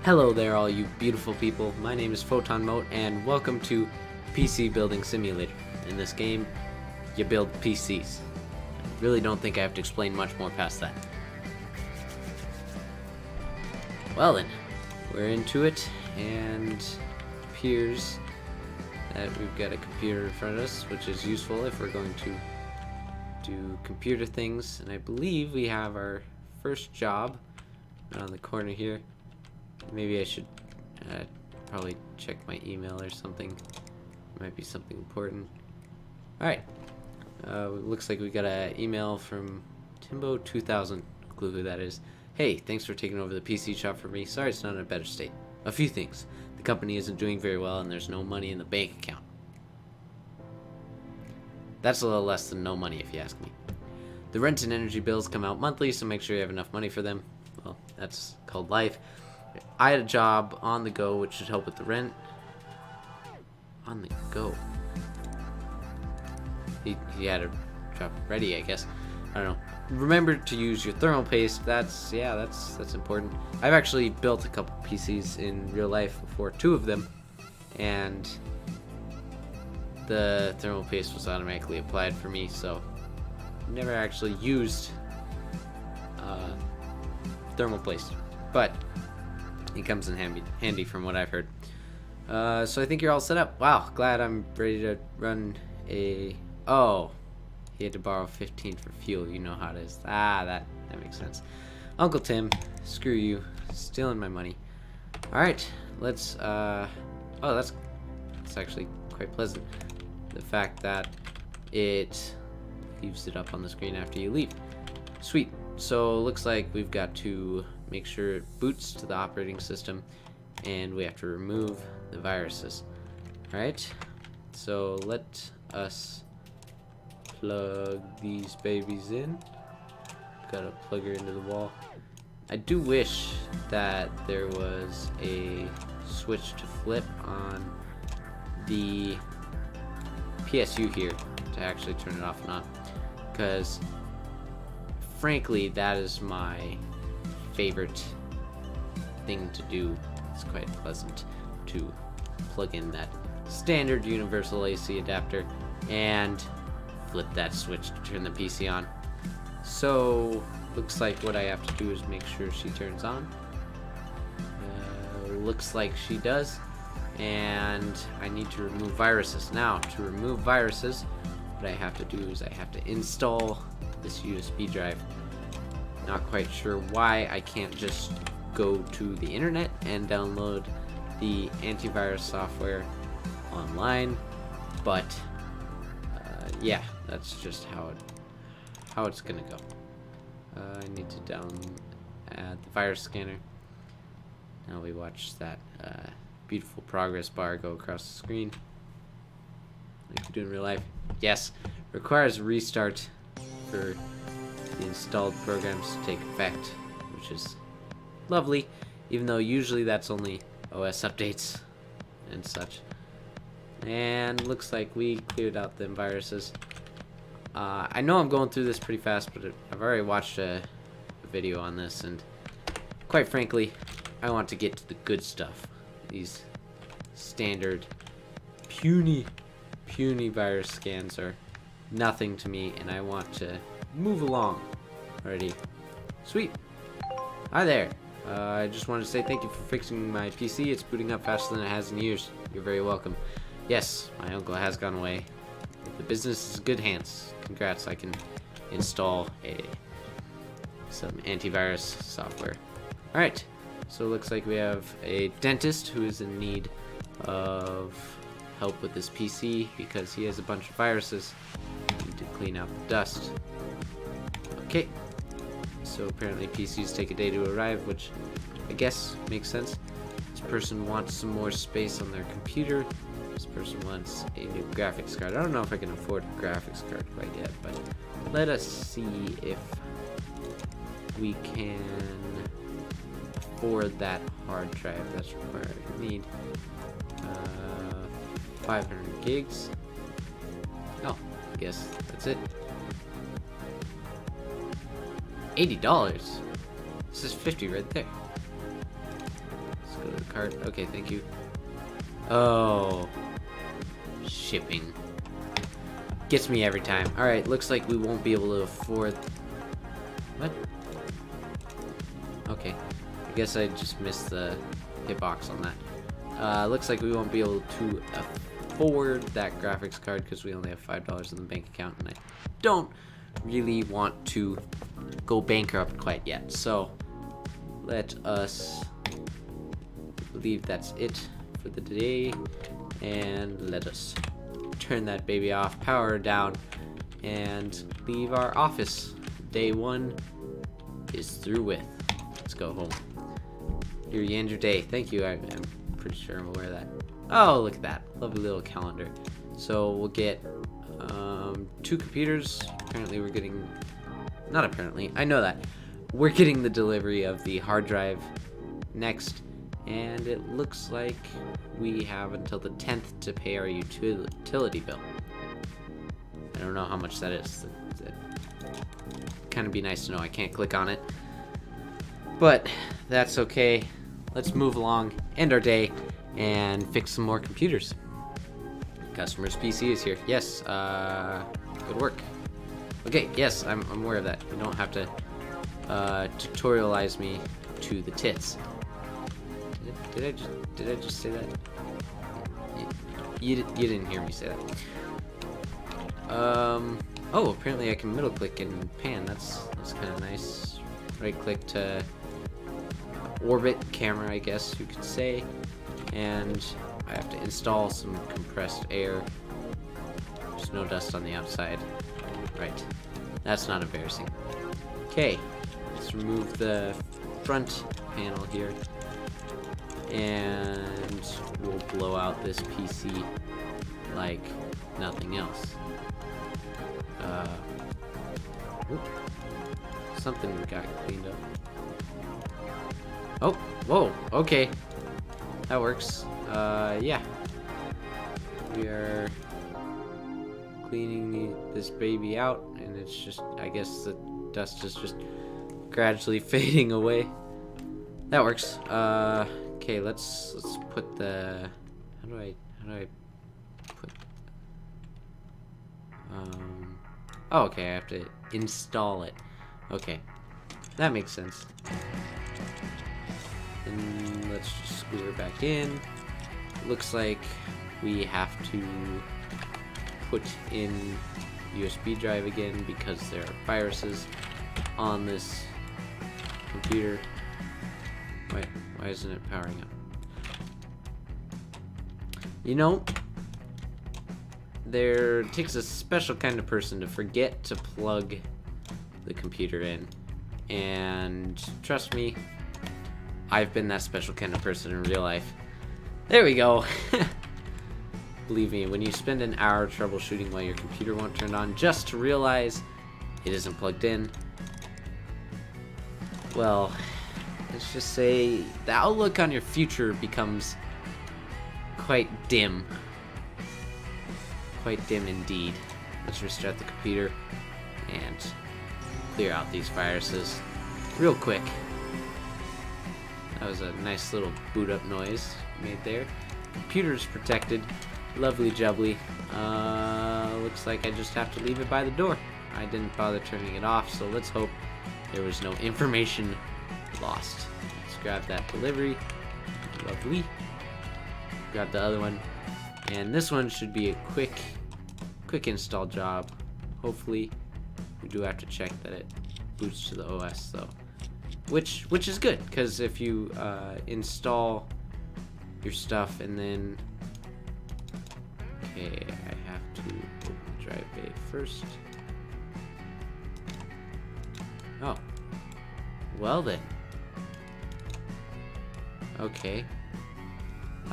Hello there, all you beautiful people. My name is Photon Mote, and welcome to PC Building Simulator. In this game, you build PCs. I really don't think I have to explain much more past that. Well then, we're into it, and it appears that we've got a computer in front of us, which is useful if we're going to do computer things. And I believe we have our first job around the corner here. Maybe I should probably check my email or something. It might be something important. Alright. Looks like we got an email from Timbo2000. Clue who that is. Hey, thanks for taking over the PC shop for me. Sorry it's not in a better state. A few things. The company isn't doing very well and there's no money in the bank account. That's a little less than no money if you ask me. The rent and energy bills come out monthly, so make sure you have enough money for them. Well, that's called life. I had a job on the go which should help with the rent. On the go. He had a job ready, I guess. I don't know. Remember to use your thermal paste. That's important. I've actually built a couple PCs in real life before, 2 of them, and the thermal paste was automatically applied for me, so never actually used thermal paste, but it comes in handy from what I've heard. So I think you're all set up. Wow, glad I'm ready to run a... Oh, he had to borrow 15 for fuel. You know how it is. That makes sense. Uncle Tim, screw you, stealing my money. All right, let's. Oh, that's actually quite pleasant. The fact that it leaves it up on the screen after you leave. Sweet. So looks like we've got to make sure it boots to the operating system, and we have to remove the viruses. All right. So let us plug these babies in. Gotta plug her into the wall. I do wish that there was a switch to flip on the PSU here to actually turn it off and on, because frankly that is my favorite thing to do. It's quite pleasant to plug in that standard universal AC adapter and flip that switch to turn the PC on. So looks like what I have to do is make sure she turns on. Looks like she does, and I need to remove viruses. Now to remove viruses, what I have to do is I have to install this USB drive. Not quite sure why I can't just go to the internet and download the antivirus software online, but yeah, that's just how it's gonna go. I need to add the virus scanner. Now we watch that beautiful progress bar go across the screen like you do in real life. Yes, requires a restart for the installed programs to take effect, which is lovely, even though usually that's only OS updates and such. And looks like we cleared out the viruses. I know I'm going through this pretty fast, but I've already watched a video on this, and quite frankly, I want to get to the good stuff. These standard puny virus scans are nothing to me, and I want to move along already. Sweet. Hi there. I just wanted to say thank you for fixing my PC. It's booting up faster than it has in years. You're very welcome. Yes, my uncle has gone away. The business is in good hands. Congrats, I can install some antivirus software. Alright, so it looks like we have a dentist who is in need of help with this PC because he has a bunch of viruses. Need to clean out the dust. Okay, so apparently PCs take a day to arrive, which I guess makes sense. This person wants some more space on their computer. This person wants a new graphics card. I don't know if I can afford a graphics card quite yet, but let us see if we can afford that hard drive that's required. We need 500 gigs. Oh, I guess that's it. $80. This is 50 right there. Let's go to the cart. Okay, thank you. Oh, shipping gets me every time. All right, looks like we won't be able to afford. What? Okay, I guess I just missed the hitbox on that. Looks like we won't be able to afford that graphics card because we only have $5 in the bank account, and I don't really want to go bankrupt quite yet. So let us believe that's it for the day, and let us turn that baby off, power her down, and leave our office. Day 1 is through with. Let's go home. Here, you end your day. Thank you. I'm pretty sure I'm aware of that. Oh, look at that. Lovely little calendar. So we'll get 2 computers. Apparently we're getting... Not apparently. I know that. We're getting the delivery of the hard drive next. And it looks like we have until the 10th to pay our utility bill. I don't know how much that is. It'd kind of be nice to know. I can't click on it. But that's okay. Let's move along, end our day, and fix some more computers. Customer's PC is here. Yes, good work. Okay, yes, I'm aware of that. You don't have to tutorialize me to the tits. Did I just say that? You didn't hear me say that. Oh, apparently I can middle click and pan. That's kind of nice. Right click to orbit camera, I guess you could say. And I have to install some compressed air. There's no dust on the outside. Right. That's not embarrassing. Okay. Let's remove the front panel here. And we'll blow out this PC like nothing else. Something got cleaned up. Oh, whoa, okay. That works. Yeah. We are cleaning this baby out, and it's just, I guess the dust is just gradually fading away. That works. Okay, let's put the, how do I put, oh, okay, I have to install it. Okay, that makes sense. And let's just screw her back in. Looks like we have to put in USB drive again because there are viruses on this computer. Why isn't it powering up? You know, there takes a special kind of person to forget to plug the computer in. And trust me, I've been that special kind of person in real life. There we go. Believe me, when you spend an hour troubleshooting while your computer won't turn on just to realize it isn't plugged in, well, let's just say the outlook on your future becomes quite dim. Quite dim indeed. Let's restart the computer and clear out these viruses real quick. That was a nice little boot up noise made there. Computer's protected. Lovely jubbly. Looks like I just have to leave it by the door. I didn't bother turning it off, so let's hope there was no information lost. Let's grab that delivery. Lovely. Grab the other one. And this one should be a quick install job. Hopefully. We do have to check that it boots to the OS though. Which is good, because if you install your stuff and then, okay, I have to open the drive bay first. Oh, well then. Okay.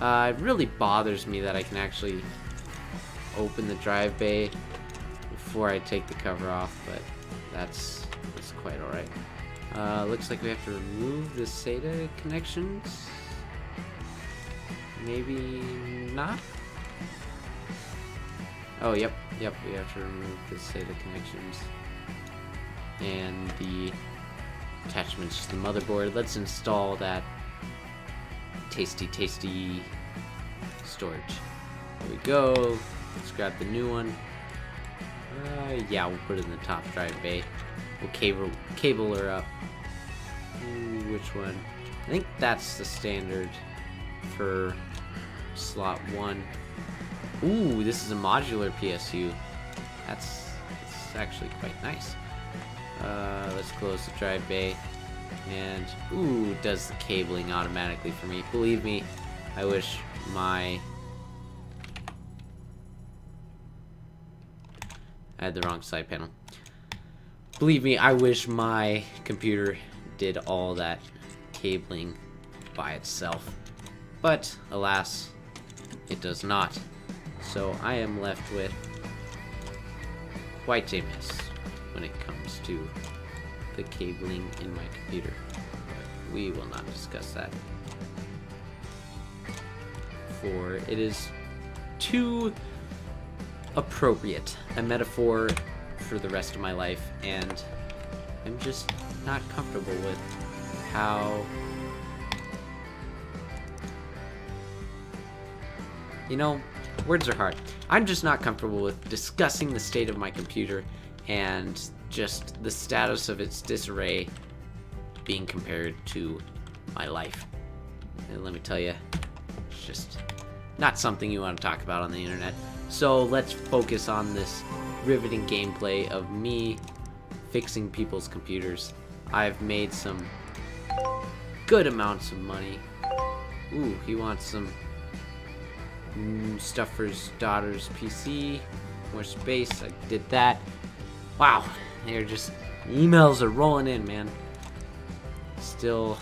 It really bothers me that I can actually open the drive bay before I take the cover off, but that's quite alright. Looks like we have to remove the SATA connections. Maybe not? Oh, yep, we have to remove the SATA connections and the attachments to the motherboard. Let's install that tasty, tasty storage. There we go. Let's grab the new one. Yeah, we'll put it in the top drive bay. We'll cable her up. Ooh, which one? I think that's the standard for slot 1. Ooh, this is a modular PSU. That's actually quite nice. Let's close the drive bay. And, ooh, does the cabling automatically for me. Believe me, I wish my... I had the wrong side panel. Believe me, I wish my computer did all that cabling by itself. But, alas, it does not. So I am left with quite a mess when it comes to the cabling in my computer. But we will not discuss that, for it is too appropriate a metaphor for the rest of my life, and I'm just not comfortable with how, you know, words are hard. I'm just not comfortable with discussing the state of my computer and just the status of its disarray being compared to my life. And let me tell you, it's just not something you want to talk about on the internet. So let's focus on this riveting gameplay of me fixing people's computers. I've made some good amounts of money. Ooh, he wants some stuff for his daughter's PC. More space. I did that. Wow, they're just emails are rolling in, man. Still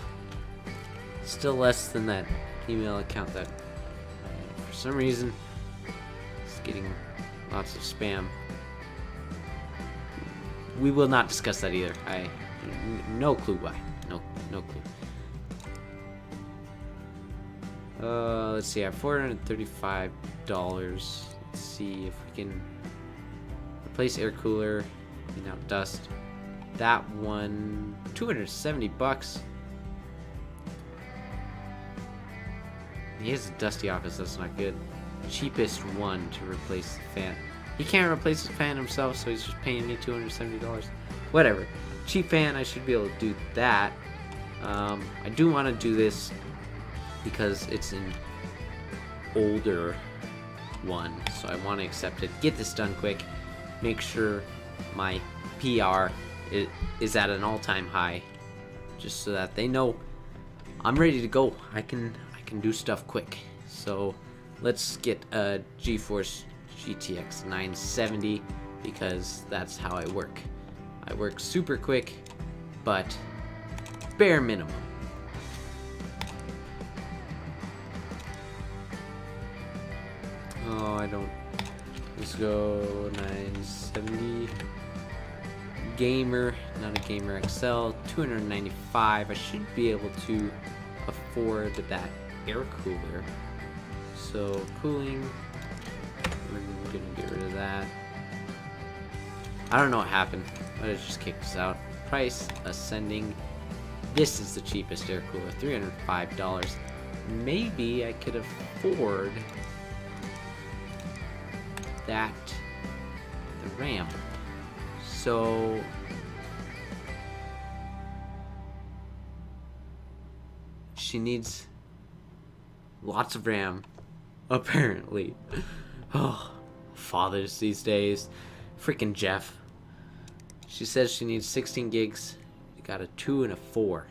less than that email account that for some reason is getting lots of spam. We will not discuss that either. No clue why. No clue. Let's see. I have $435. Let's see if we can replace air cooler, clean out dust. That one, $270. He has a dusty office. That's not good. Cheapest one to replace the fan. He can't replace the fan himself, so he's just paying me $270. Whatever. Cheap fan. I should be able to do that. I do want to do this because it's an older one, so I want to accept it. Get this done quick. Make sure my PR is at an all-time high, just so that they know I'm ready to go. I can do stuff quick. So let's get a GeForce GTX 970 because that's how I work. I work super quick, but bare minimum. Oh, I don't. Let's go 970. Gamer, not a gamer XL, 295. I should be able to afford that air cooler. So cooling, we're gonna get rid of that. I don't know what happened, but it just kicked us out. Price ascending. This is the cheapest air cooler, $305. Maybe I could afford that, the RAM. So she needs lots of RAM, apparently. Oh, fathers these days. Freaking Jeff. She says she needs 16 gigs. You got a 2 and a 4.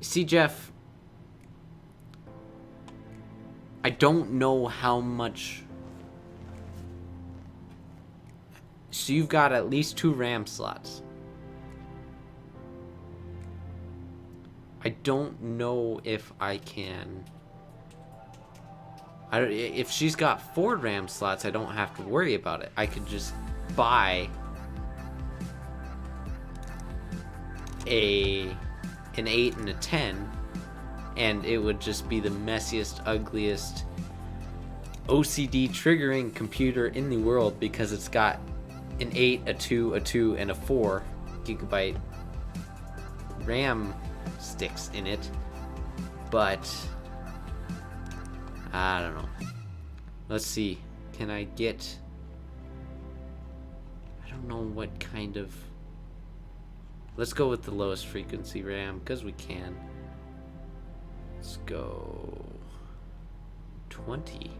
See, Jeff, I don't know how much. So you've got at least 2 RAM slots. I don't know if I can. If she's got 4 RAM slots, I don't have to worry about it. I could just buy an 8 and a 10, and it would just be the messiest, ugliest, OCD triggering computer in the world because it's got an 8, a 2, and a 4 gigabyte RAM sticks in it. but I don't know. Let's see. Can I get... I don't know what kind of... Let's go with the lowest frequency RAM, because we can. Let's go 20.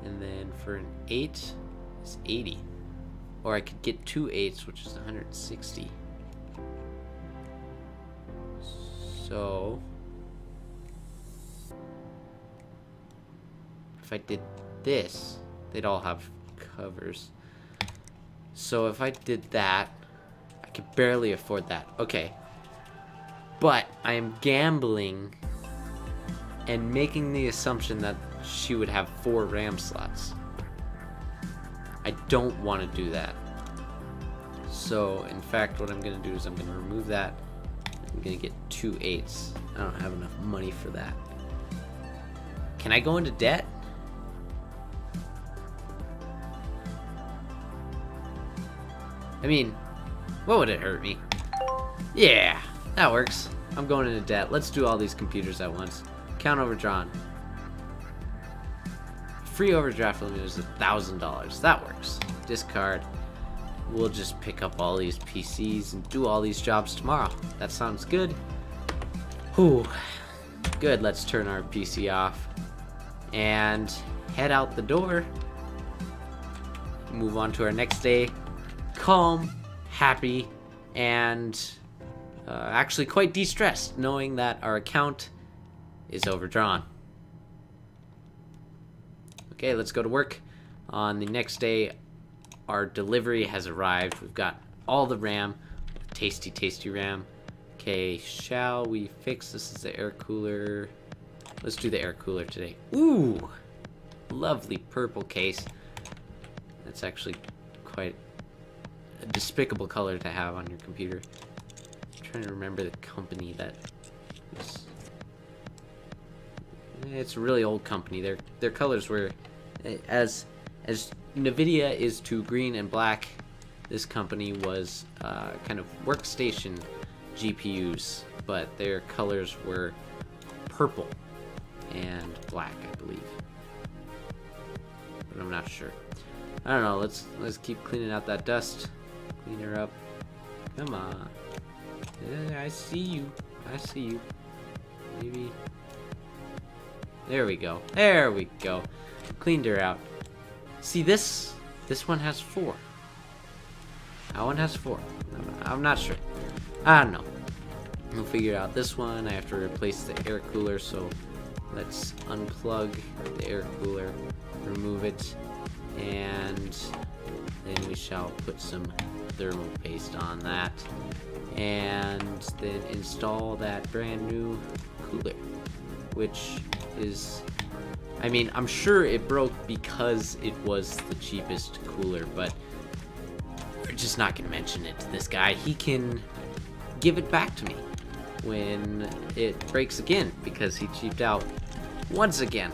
And then for an 8, it's 80. Or I could get 2 8s, which is 160. So if I did this, they'd all have covers. So if I did that, I could barely afford that. Okay. But I am gambling and making the assumption that she would have 4 RAM slots. I don't want to do that. So, in fact, what I'm going to do is I'm going to remove that. I'm going to get 2 8s. I don't have enough money for that. Can I go into debt? I mean, what would it hurt me? Yeah, that works. I'm going into debt. Let's do all these computers at once. Account overdrawn. Free overdraft limit is $1,000. That works. Discard. We'll just pick up all these PCs and do all these jobs tomorrow. That sounds good. Whew. Good, let's turn our PC off and head out the door. Move on to our next day. Calm, happy, and actually quite de-stressed, knowing that our account is overdrawn. Okay, let's go to work. On the next day, our delivery has arrived. We've got all the RAM. Tasty, tasty RAM. Okay, shall we fix this? Is the air cooler. Let's do the air cooler today. Ooh! Lovely purple case. That's actually quite a despicable color to have on your computer. I'm trying to remember the company that was... It's a really old company. Their colors were... As NVIDIA is to green and black, this company was kind of workstation GPUs, but their colors were purple and black, I believe. But I'm not sure. I don't know. Let's keep cleaning out that dust. Clean her up. Come on. Yeah, I see you. I see you. Maybe. There we go. There we go. Cleaned her out. See, this one has 4. That one has 4. I'm not sure. I don't know. We'll figure out this one. I have to replace the air cooler, so let's unplug the air cooler, remove it, and then we shall put some thermal paste on that, and then install that brand new cooler, which is... I mean, I'm sure it broke because it was the cheapest cooler, but we're just not going to mention it to this guy. He can give it back to me when it breaks again, because he cheaped out once again.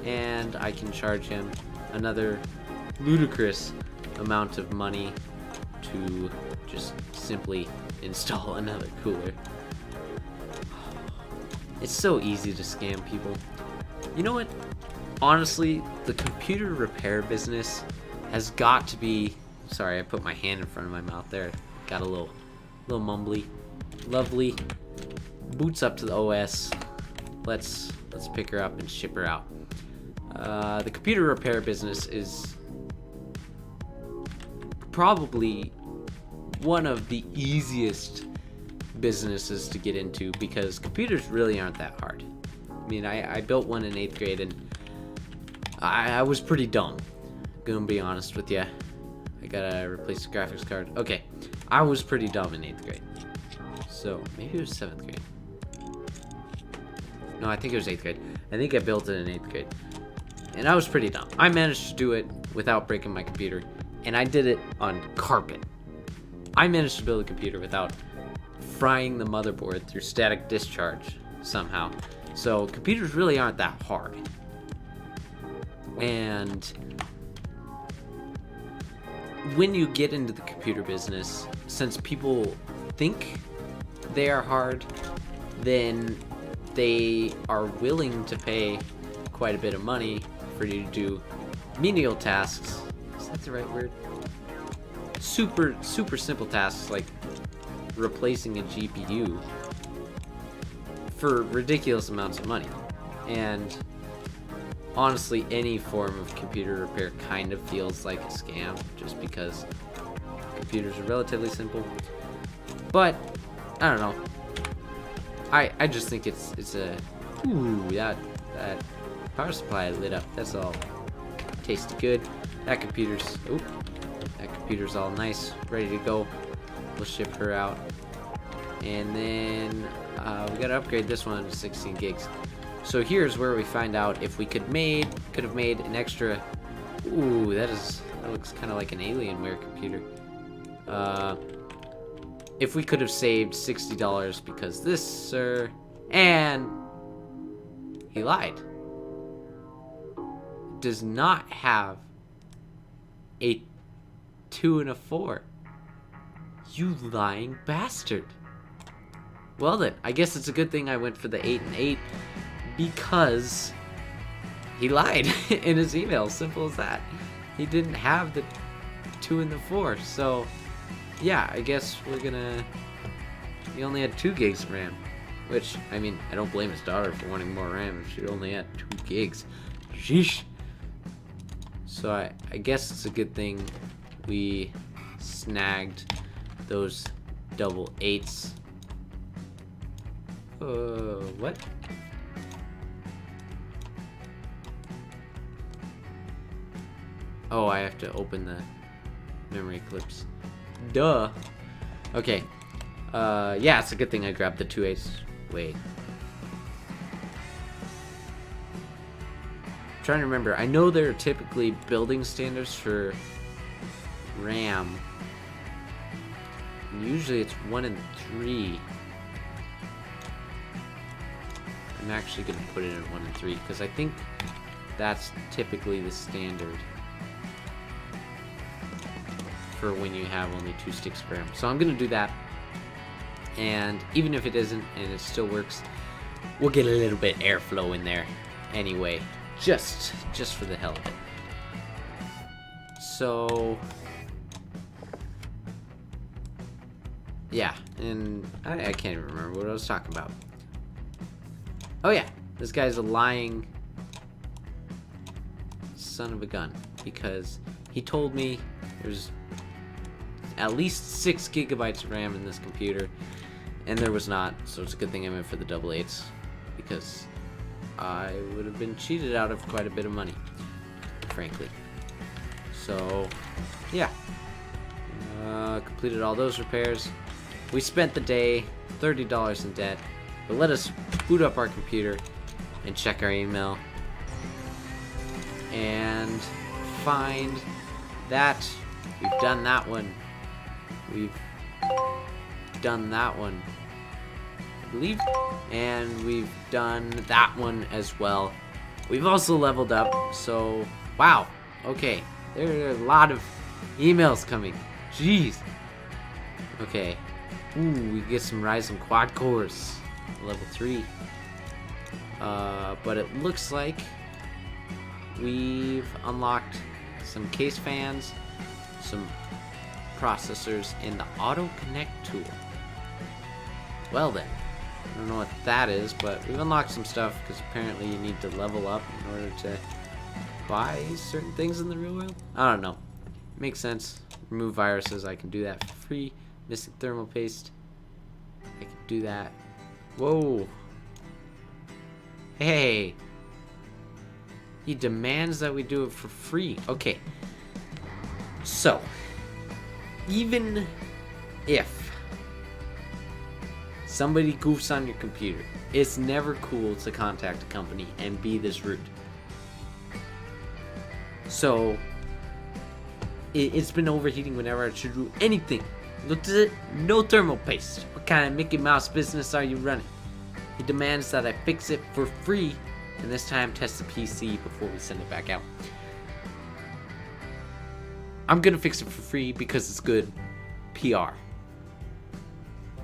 And I can charge him another ludicrous amount of money to just simply install another cooler. It's so easy to scam people. You know what? Honestly, the computer repair business has got to be... Sorry, I put my hand in front of my mouth there. Got a little mumbly. Lovely. Boots up to the OS. Let's pick her up and ship her out. The computer repair business is probably one of the easiest businesses to get into, because computers really aren't that hard. I mean, I built one in 8th grade, and I was pretty dumb. Gonna be honest with you. I gotta replace the graphics card. Okay, I was pretty dumb in 8th grade. So, maybe it was 7th grade. No, I think it was 8th grade. I think I built it in 8th grade. And I was pretty dumb. I managed to do it without breaking my computer. And I did it on carpet. I managed to build a computer without frying the motherboard through static discharge somehow. So, computers really aren't that hard. And when you get into the computer business, since people think they are hard, then they are willing to pay quite a bit of money for you to do menial tasks. Is that the right word? Super simple tasks like replacing a GPU for ridiculous amounts of money. And honestly, any form of computer repair kind of feels like a scam, just because computers are relatively simple. But I don't know. I just think it's a that power supply lit up. That's all tasty good. That computer's all nice, ready to go. We'll ship her out, and then we gotta upgrade this one to 16 gigs. So here's where we find out if we could have made an extra. Ooh, that looks kind of like an Alienware computer. If we could have saved $60, because this, sir, and he lied. Does not have a 2 and a 4. You lying bastard. Well then, I guess it's a good thing I went for the 8 and 8, because he lied in his email. Simple as that. He didn't have the 2 and the 4, so yeah, I guess he only had 2 gigs of RAM, which, I mean, I don't blame his daughter for wanting more RAM if she only had 2 gigs. Sheesh. So I guess it's a good thing we snagged those double 8s. What? Oh, I have to open the memory clips. Duh. Okay. Yeah, it's a good thing I grabbed the 2 8s. Wait. I'm trying to remember. I know there are typically building standards for RAM. And usually it's 1 and 3. I'm actually going to put it in 1 and 3 because I think that's typically the standard for when you have only 2 sticks of RAM. So I'm going to do that. And even if it isn't and it still works, we'll get a little bit airflow in there anyway, just for the hell of it. So yeah, and I can't even remember what I was talking about. Oh yeah, this guy's a lying son of a gun, because he told me there's at least 6 gigabytes of RAM in this computer, and there was not. So it's a good thing I went for the double 8s, because I would have been cheated out of quite a bit of money, frankly. So yeah, completed all those repairs. We spent the day $30 in debt, but let us boot up our computer and check our email and find that we've done that one. We've done that one, I believe, and we've done that one as well. We've also leveled up, so wow, okay, there are a lot of emails coming. Jeez. Okay. Ooh, we get some Ryzen quad cores, level 3. But it looks like we've unlocked some case fans, some processors, and the auto connect tool. Well then, I don't know what that is, but we've unlocked some stuff, because apparently you need to level up in order to buy certain things in the real world. I don't know. Makes sense. Remove viruses, I can do that for free. Missing thermal paste, I can do that. Whoa. Hey. He demands that we do it for free. Okay. So, even if somebody goofs on your computer, it's never cool to contact a company and be this rude. So, it's been overheating whenever I should do anything. Looked at it, no thermal paste. What kind of Mickey Mouse business are you running? He demands that I fix it for free, and this time test the PC before we send it back out. I'm gonna fix it for free because it's good PR.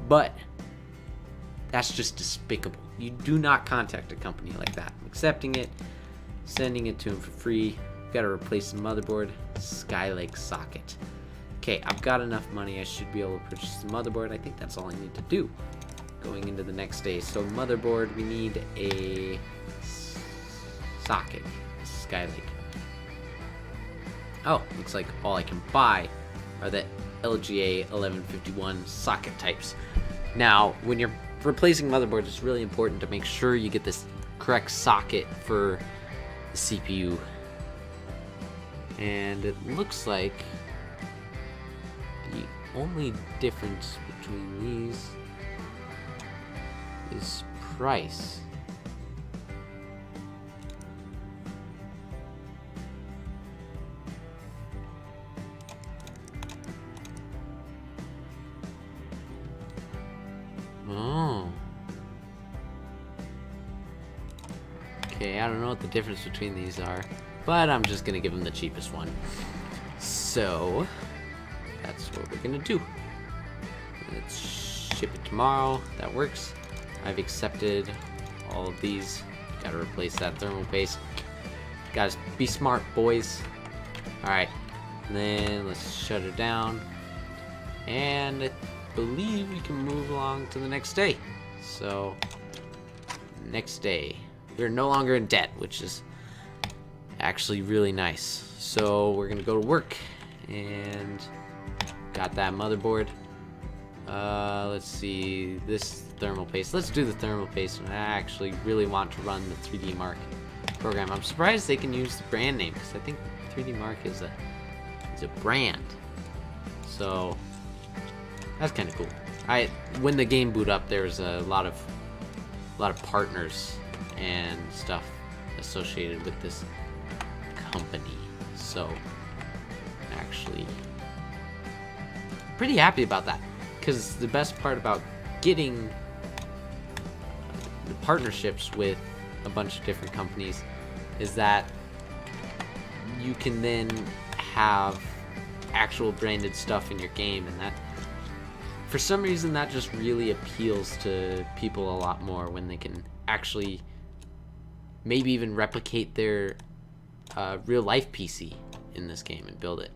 But that's just despicable. You do not contact a company like that. I'm accepting it, sending it to him for free. Got to replace the motherboard, Skylake socket. Okay, I've got enough money. I should be able to purchase the motherboard. I think that's all I need to do. Going into the next day. So motherboard, we need a socket, Skylake. Oh, looks like all I can buy are the LGA 1151 socket types. Now, when you're replacing motherboards, it's really important to make sure you get this correct socket for the CPU. And it looks like the only difference between these is price. Oh. Okay, I don't know what the difference between these are, but I'm just gonna give them the cheapest one. So, that's what we're gonna do. Let's ship it tomorrow. That works. I've accepted all of these. Gotta replace that thermal paste. Gotta be smart, boys. Alright, then let's shut it down. And I believe we can move along to the next day. So, next day. We're no longer in debt, which is actually really nice. So, we're gonna go to work. And got that motherboard. Let's see, this thermal paste. Let's do the thermal paste. I actually really want to run the 3D Mark program. I'm surprised they can use the brand name, because I think 3D Mark is a brand. So that's kind of cool. When the game boot up, there's a lot of partners and stuff associated with this company. So actually pretty happy about that, because the best part about getting the partnerships with a bunch of different companies is that you can then have actual branded stuff in your game, and that for some reason that just really appeals to people a lot more when they can actually maybe even replicate their real life PC in this game and build it.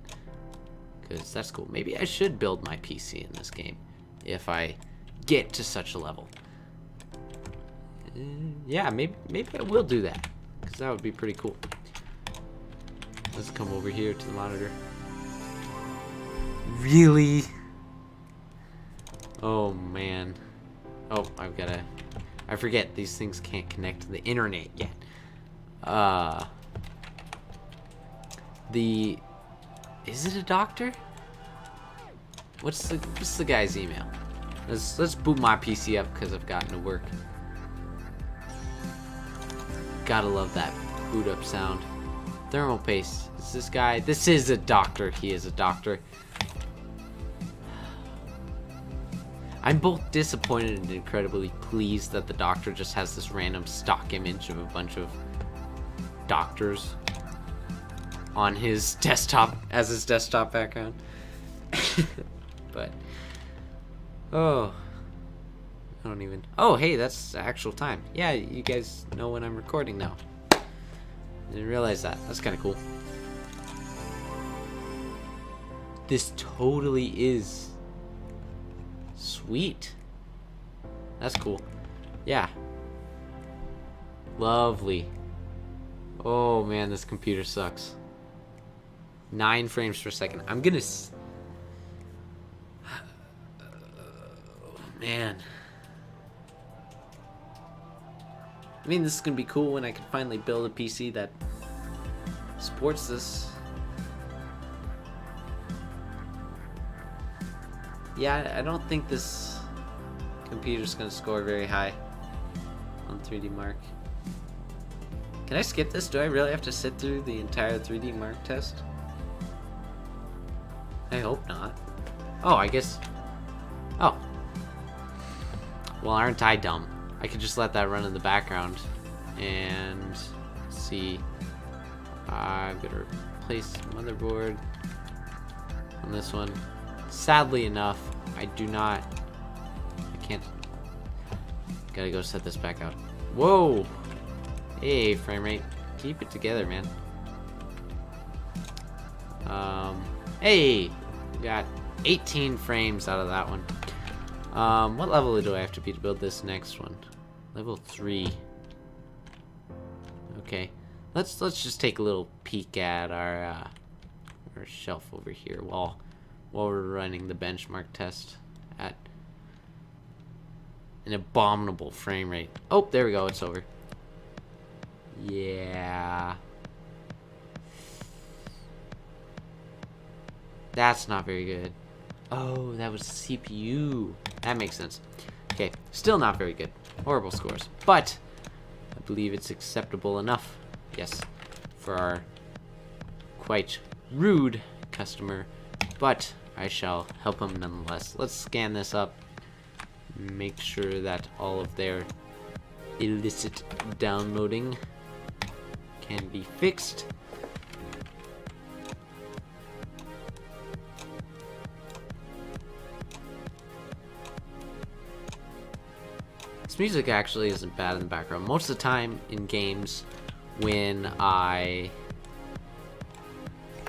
Because that's cool. Maybe I should build my PC in this game if I get to such a level. Yeah, maybe I will do that, because that would be pretty cool. Let's come over here to the monitor. Really? Oh man. Oh, I forget these things can't connect to the internet yet. Is it a doctor? What's the guy's email? Let's boot my PC up, because I've gotten to work. Gotta love that boot up sound. Thermal paste. Is this guy? This is a doctor. He is a doctor. I'm both disappointed and incredibly pleased that the doctor just has this random stock image of a bunch of doctors on his desktop as his desktop background. But oh, I don't even. Oh, hey, that's actual time. Yeah, you guys know when I'm recording now. Didn't realize that. That's kind of cool. This totally is sweet. That's cool. Yeah. Lovely. Oh man, this computer sucks. 9 frames per second. I'm gonna. Man. I mean, this is gonna be cool when I can finally build a PC that supports this. Yeah, I don't think this computer's gonna score very high on 3D Mark. Can I skip this? Do I really have to sit through the entire 3D Mark test? I hope not. Oh, I guess. Oh. Well, aren't I dumb? I could just let that run in the background and see. I'm gonna replace motherboard on this one. Sadly enough, I can't Gotta go set this back out. Whoa! Hey, frame rate. Keep it together, man. Hey! We got 18 frames out of that one. What level do I have to be to build this next one? Level 3. Okay. Let's just take a little peek at our shelf over here while we're running the benchmark test at an abominable frame rate. Oh, there we go. It's over. Yeah. That's not very good. Oh, that was the CPU. That makes sense. Okay, still not very good. Horrible scores. But I believe it's acceptable enough. Yes, for our quite rude customer. But I shall help him nonetheless. Let's scan this up. Make sure that all of their illicit downloading can be fixed. This music actually isn't bad in the background. Most of the time in games, when I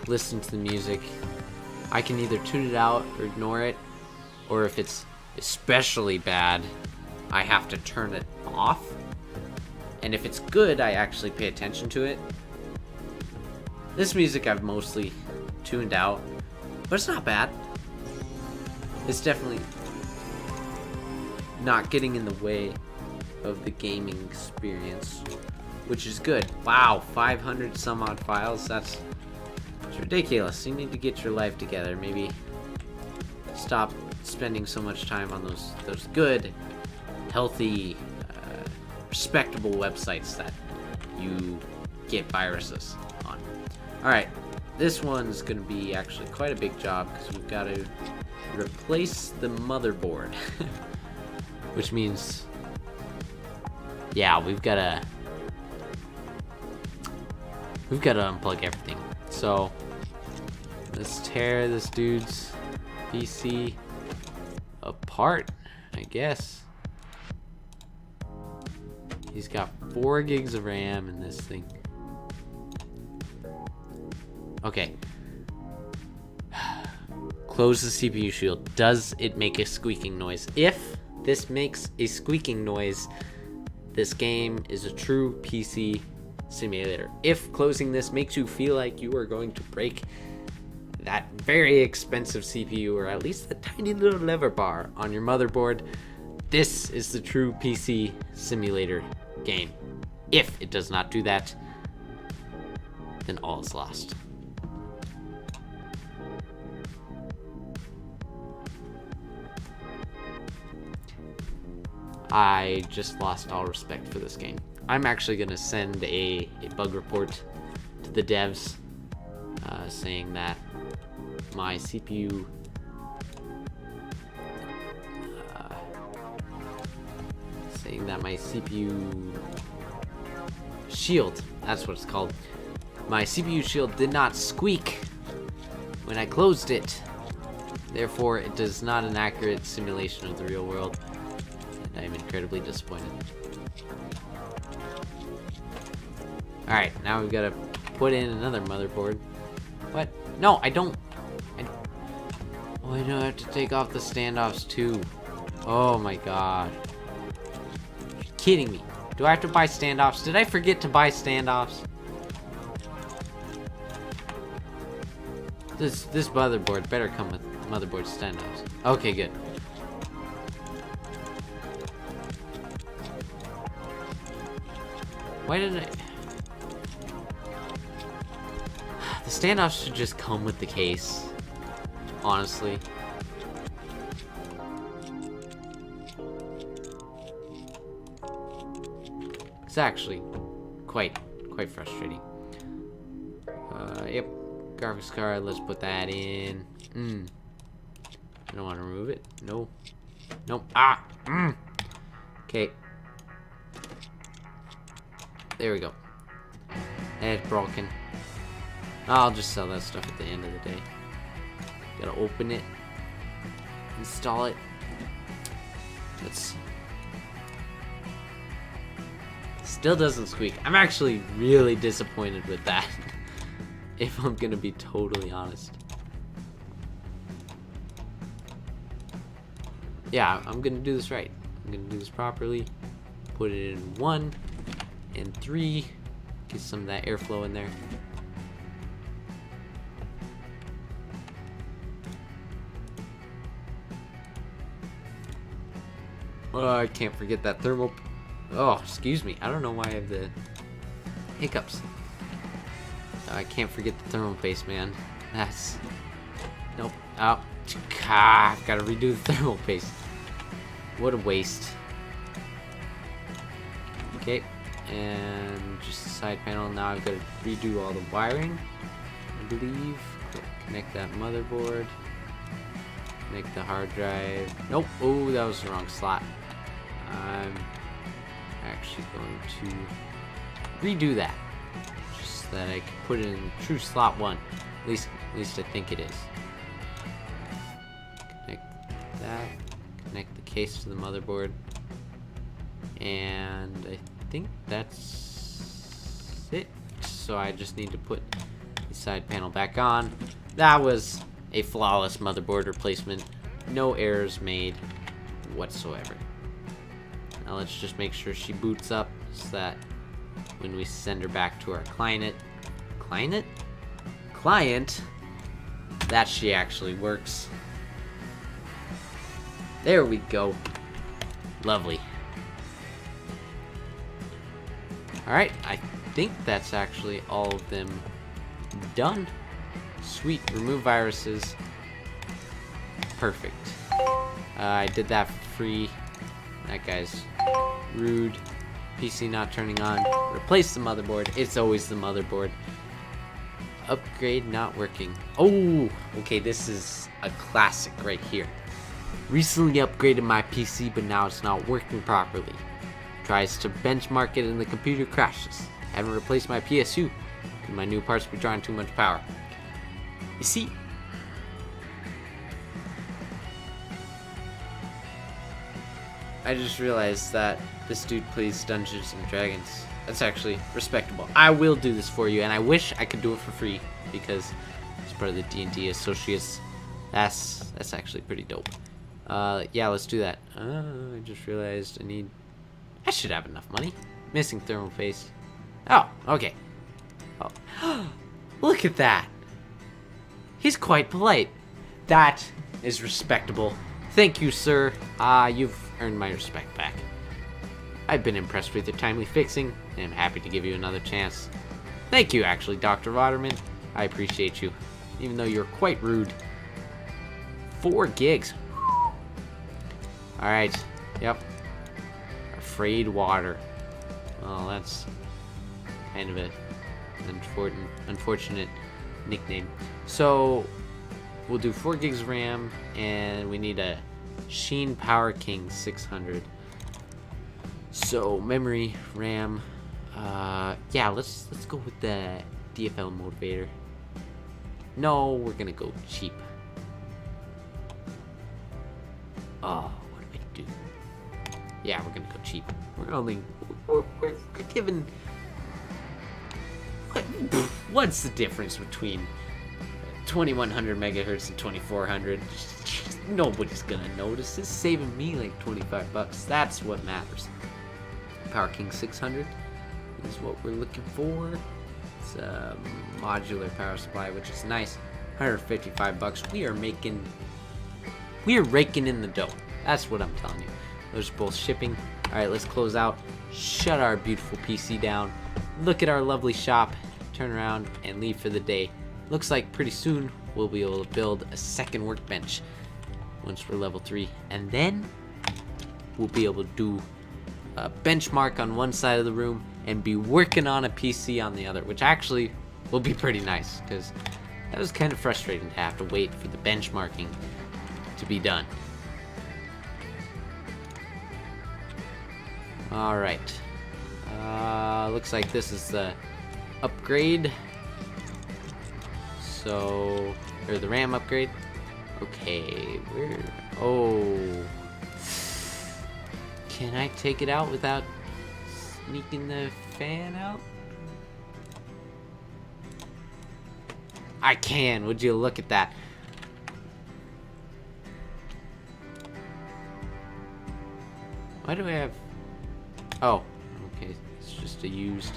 listen to the music, I can either tune it out or ignore it, or if it's especially bad, I have to turn it off. And if it's good, I actually pay attention to it. This music I've mostly tuned out, but it's not bad. It's definitely not getting in the way of the gaming experience, which is good. Wow, 500 some odd files. That's ridiculous. You need to get your life together. Maybe stop spending so much time on those good, healthy, respectable websites that you get viruses on. Alright, this one's gonna be actually quite a big job because we've got to replace the motherboard. Which means, yeah, we've got to unplug everything. So let's tear this dude's PC apart, I guess. He's got 4 gigs of RAM in this thing. Okay. Close the CPU shield. Does it make a squeaking noise? If this makes a squeaking noise, this game is a true PC simulator. If closing this makes you feel like you are going to break that very expensive CPU, or at least the tiny little lever bar on your motherboard, this is the true PC simulator game. If it does not do that, then all is lost. I just lost all respect for this game. I'm actually going to send a bug report to the devs saying that my CPU shield, that's what it's called, my CPU shield did not squeak when I closed it. Therefore, it does not an accurate simulation of the real world. And I'm incredibly disappointed. Alright, now we've got to put in another motherboard. What? No, I don't. Oh, I don't have to take off the standoffs too. Oh my god. You're kidding me. Do I have to buy standoffs? Did I forget to buy standoffs? This motherboard better come with motherboard standoffs. Okay, good. Why didn't I? The standoffs should just come with the case, honestly. It's actually quite frustrating. Yep, graphics card. Let's put that in. I don't want to remove it. No. Nope. Ah. Okay. There we go. It's broken. I'll just sell that stuff at the end of the day. Gotta open it, install it. Let's Still doesn't squeak. I'm actually really disappointed with that. If I'm gonna be totally honest. Yeah, I'm gonna do this right. I'm gonna do this properly. Put it in 1 and 3. Get some of that airflow in there. Oh, I can't forget that thermal. Oh, excuse me. I don't know why I have the hiccups. I can't forget the thermal paste, man. That's... Nope. Oh. I've got to redo the thermal paste. What a waste. Okay. And just the side panel. Now I've got to redo all the wiring, I believe. Connect that motherboard. Connect the hard drive. Nope. Oh, that was the wrong slot. I'm actually going to redo that. Just so that I can put it in true slot 1. At least I think it is. Connect that. Connect the case to the motherboard. And I think that's it. So I just need to put the side panel back on. That was a flawless motherboard replacement. No errors made whatsoever. Now let's just make sure she boots up so that when we send her back to our client, that she actually works. There we go. Lovely. Alright, I think that's actually all of them done. Sweet, remove viruses. Perfect. I did that for free. That guy's rude. PC not turning on. Replace the motherboard. It's always the motherboard. Upgrade not working. Oh, okay, this is a classic right here. Recently upgraded my PC, but now it's not working properly. Tries to benchmark it and the computer crashes. Haven't replaced my PSU. Could my new parts be drawing too much power? You see, I just realized that this dude plays Dungeons and Dragons. That's actually respectable. I will do this for you, and I wish I could do it for free because it's part of the D&D Associates. That's actually pretty dope. Yeah, let's do that. I just realized I should have enough money. Missing thermal paste. Oh, okay. Oh, look at that. He's quite polite. That is respectable. Thank you, sir. You've earned my respect back. I've been impressed with your timely fixing, and I'm happy to give you another chance. Thank you, actually, Dr. Waterman. I appreciate you, even though you're quite rude. 4 gigs. Alright, yep. Afraid water. Well, that's kind of an unfortunate nickname. So, we'll do 4 gigs of RAM, and we need a Sheen Power King 600. So, memory, RAM, yeah, let's go with the DFL motivator. No, we're gonna go cheap. Oh, what do I do? Yeah, we're gonna go cheap. We're given... What's the difference between 2100 megahertz and 2400? Nobody's gonna notice. It's saving me like 25 bucks. That's what matters. Power King 600 is what we're looking for. It's a modular power supply, which is nice. 155 bucks. We are raking in the dough. That's what I'm telling you. Those are both shipping. All right, let's close out. Shut our beautiful PC down. Look at our lovely shop. Turn around and leave for the day. Looks like pretty soon we'll be able to build a second workbench once we're level 3, and then we'll be able to do a benchmark on one side of the room and be working on a PC on the other, which actually will be pretty nice because that was kind of frustrating to have to wait for the benchmarking to be done. All right, looks like this is the upgrade. So, or the RAM upgrade. Okay, oh. Can I take it out without sneaking the fan out? I can. Would you look at that? Why do I have... Oh, okay. It's just a used...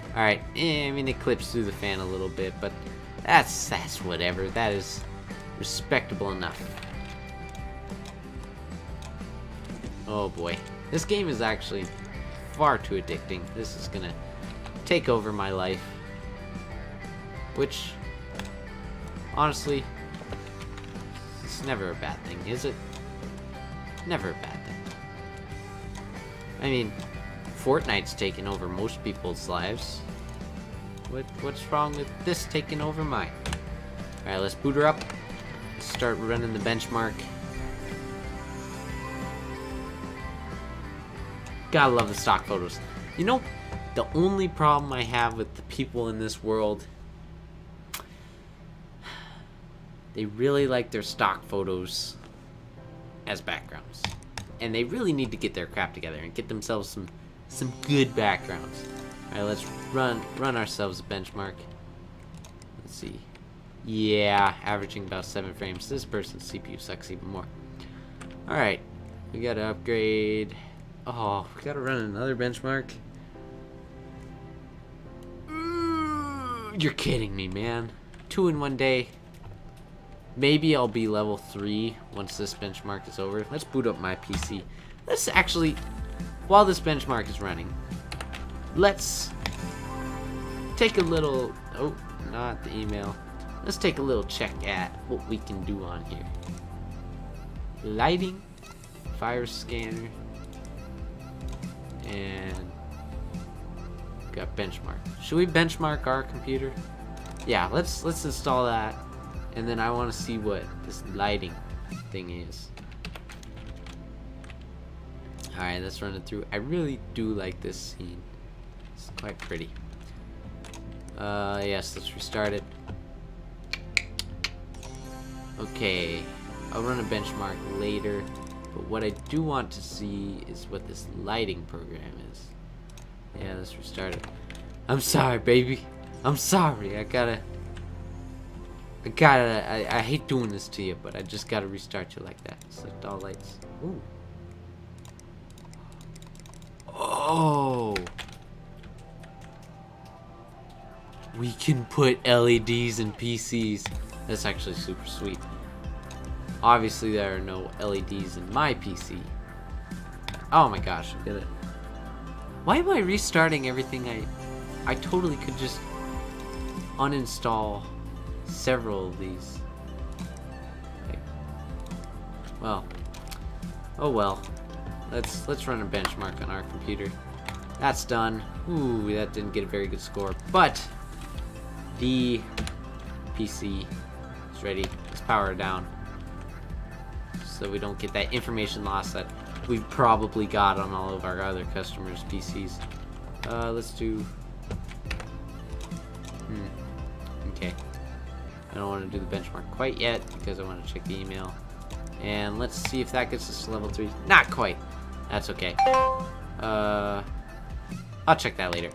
Alright, I mean, it clips through the fan a little bit, but that's whatever. That is respectable enough. Oh boy. This game is actually far too addicting. This is gonna take over my life. Which, honestly, it's never a bad thing, is it? Never a bad thing. I mean, Fortnite's taken over most people's lives. What's wrong with this taking over mine? Alright, let's boot her up. Let's start running the benchmark. Gotta love the stock photos. You know, the only problem I have with the people in this world, they really like their stock photos as backgrounds. And they really need to get their crap together and get themselves some good backgrounds. Alright, let's run ourselves a benchmark. Let's see. Yeah, averaging about 7 frames. This person's CPU sucks even more. Alright, we gotta upgrade. Oh, we gotta run another benchmark. You're kidding me, man. 2 in 1 day. Maybe I'll be level 3 once this benchmark is over. Let's boot up my PC. Let's actually, while this benchmark is running, let's take a little, oh, not the email. Let's take a little check at what we can do on here. Lighting, fire scanner, and got benchmark. Should we benchmark our computer? Yeah, let's install that. And then I want to see what this lighting thing is. Alright, let's run it through. I really do like this scene. It's quite pretty. Yes, let's restart it. Okay, I'll run a benchmark later. But what I do want to see is what this lighting program is. Yeah, let's restart it. I'm sorry, baby. I'm sorry. I hate doing this to you, but I just gotta restart you like that. Select all lights. Ooh. Oh. We can put LEDs in PCs. That's actually super sweet. Obviously, there are no LEDs in my PC. Oh my gosh, look at it. Why am I restarting everything? I totally could just uninstall several of these. Okay. Well. Oh well. Let's run a benchmark on our computer. That's done. Ooh, that didn't get a very good score. But the PC is ready. Let's power it down, so we don't get that information loss that we've probably got on all of our other customers' PCs. Let's do... Okay. I don't want to do the benchmark quite yet because I want to check the email. And let's see if that gets us to level 3. Not quite. That's okay. I'll check that later.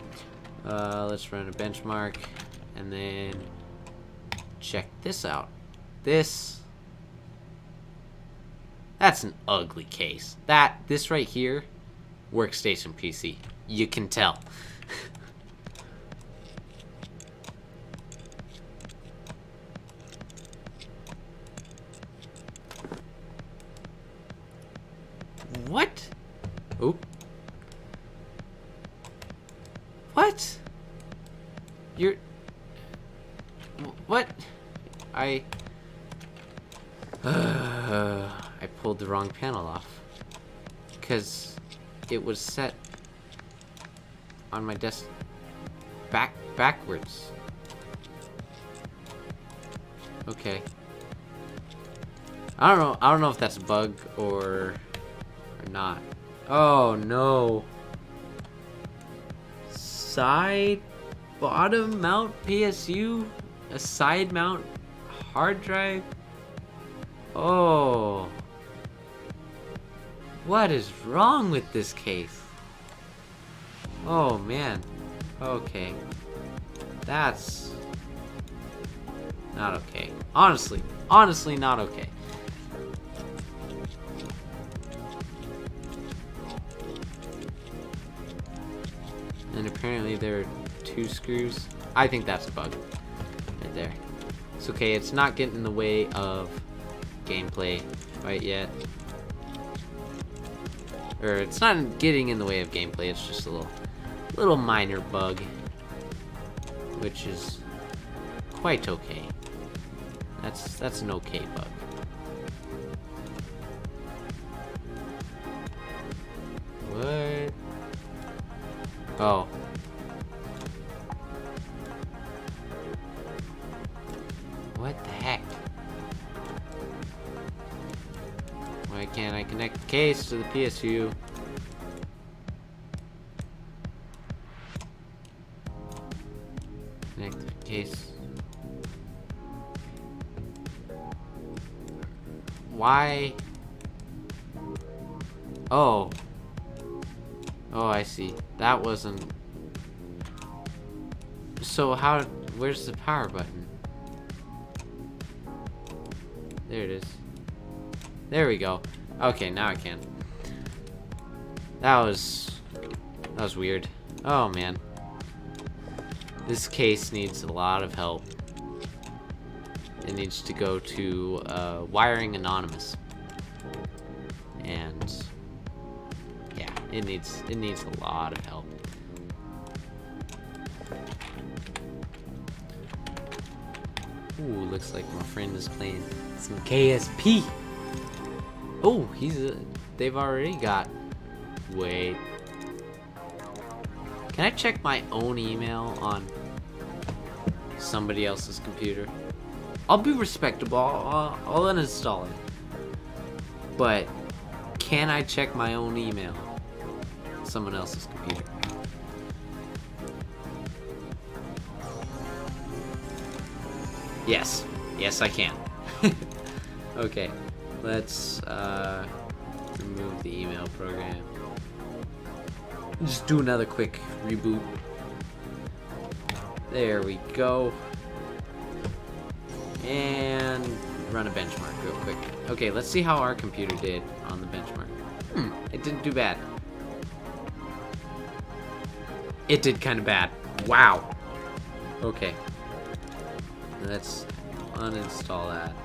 Let's run a benchmark and then check this out. That's an ugly case. This right here, workstation PC. You can tell. What? Oop. What? You're... What? I pulled the wrong panel off. Because it was set on my desk backwards. Okay. I don't know if that's a bug or not. Oh no. Side bottom mount PSU, a side mount hard drive. Oh. What is wrong with this case? Oh man. Okay. That's not okay. Honestly not okay. And apparently there are 2 screws. I think that's a bug right there. It's okay, it's not getting in the way of gameplay right yet. Or it's not getting in the way of gameplay, it's just a little minor bug, which is quite okay. That's an okay bug. What? Oh. What the heck? Why can't I connect the case to the PSU? Connect the case. Why? Oh. Oh, I see. That wasn't... So how... Where's the power button? There it is. There we go. Okay, now I can. That was weird. Oh, man. This case needs a lot of help. It needs to go to Wiring Anonymous. And yeah, it needs a lot of help. Ooh, looks like my friend is playing some KSP. Oh, they've already got... Wait. Can I check my own email on somebody else's computer? I'll be respectable. I'll uninstall it. But can I check my own email on someone else's computer? Yes. Yes, I can. Okay. Let's remove the email program. Just do another quick reboot. There we go. And run a benchmark real quick. Okay, let's see how our computer did on the benchmark. It didn't do bad. It did kind of bad. Wow. Okay. Let's uninstall that.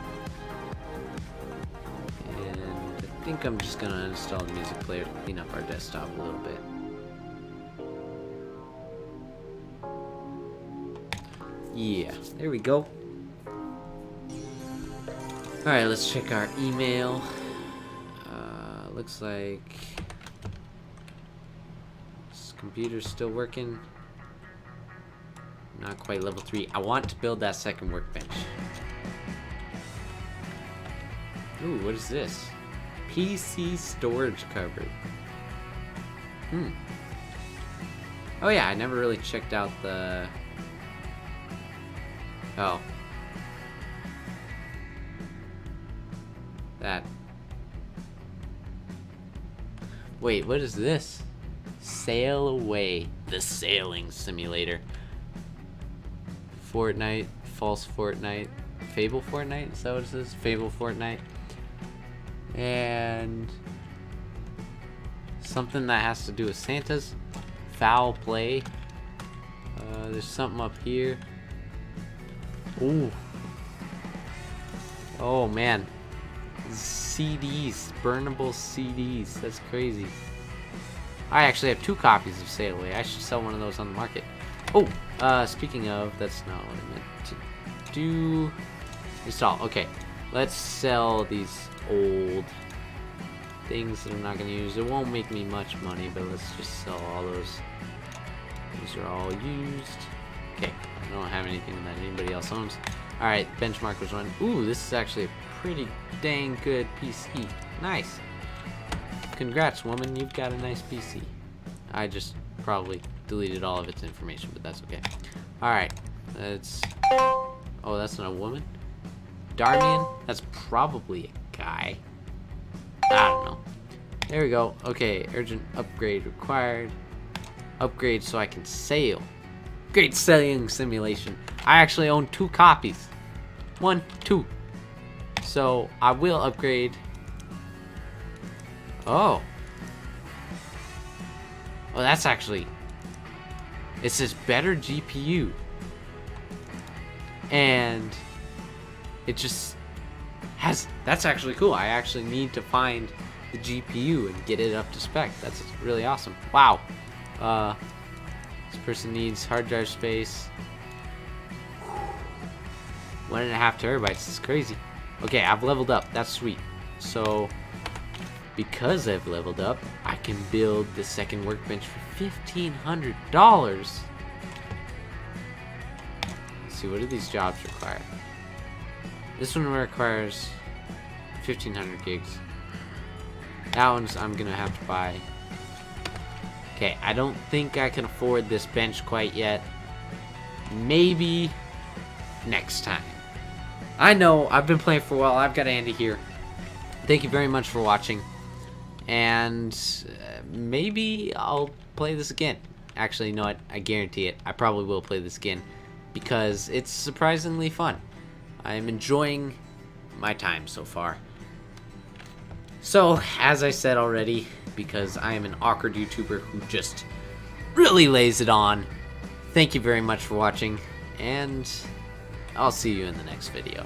And I think I'm just gonna uninstall the music player to clean up our desktop a little bit. Yeah, there we go. Alright, let's check our email. Looks like this computer's still working. Not quite level 3. I want to build that second workbench. Ooh, what is this? PC storage cupboard. Oh yeah, I never really checked out the... Oh. That. Wait, what is this? Sail Away. The sailing simulator. Fortnite. False Fortnite. Fable Fortnite? Is that what it says? Fable Fortnite. And... something that has to do with Santa's. Foul Play. There's something up here. Ooh. Oh, man. CDs, burnable CDs. That's crazy. I actually have 2 copies of Sail Away. I should sell one of those on the market. Oh, speaking of, that's not what I meant to do. Install. Okay, let's sell these old things that I'm not gonna use. It won't make me much money, but let's just sell all those. These are all used. Okay, I don't have anything that anybody else owns. All right, benchmark was run. Ooh, this is actually a pretty dang good PC. Nice. Congrats, woman. You've got a nice PC. I just probably deleted all of its information, but that's okay. All right, let's... Oh, that's not a woman? Darmian? That's probably a guy. I don't know. There we go. Okay, urgent upgrade required. upgrade so I can sail. Great sailing simulation. I actually own 2 copies. 1, 2. So I will upgrade. Oh, that's actually. It says better GPU. And it just has. That's actually cool. I actually need to find the GPU and get it up to spec. That's really awesome. Wow. This person needs hard drive space. 1.5 terabytes. This is crazy. Okay, I've leveled up. That's sweet. So, because I've leveled up, I can build the second workbench for $1,500. Let's see, what do these jobs require? This one requires 1,500 gigs. That one's I'm gonna have to buy. Okay, I don't think I can afford this bench quite yet. Maybe next time. I know, I've been playing for a while. I've got Andy here. Thank you very much for watching. And maybe I'll play this again. Actually, you know what? I guarantee it. I probably will play this again because it's surprisingly fun. I'm enjoying my time so far. So, as I said already, because I am an awkward YouTuber who just really lays it on, thank you very much for watching, and I'll see you in the next video.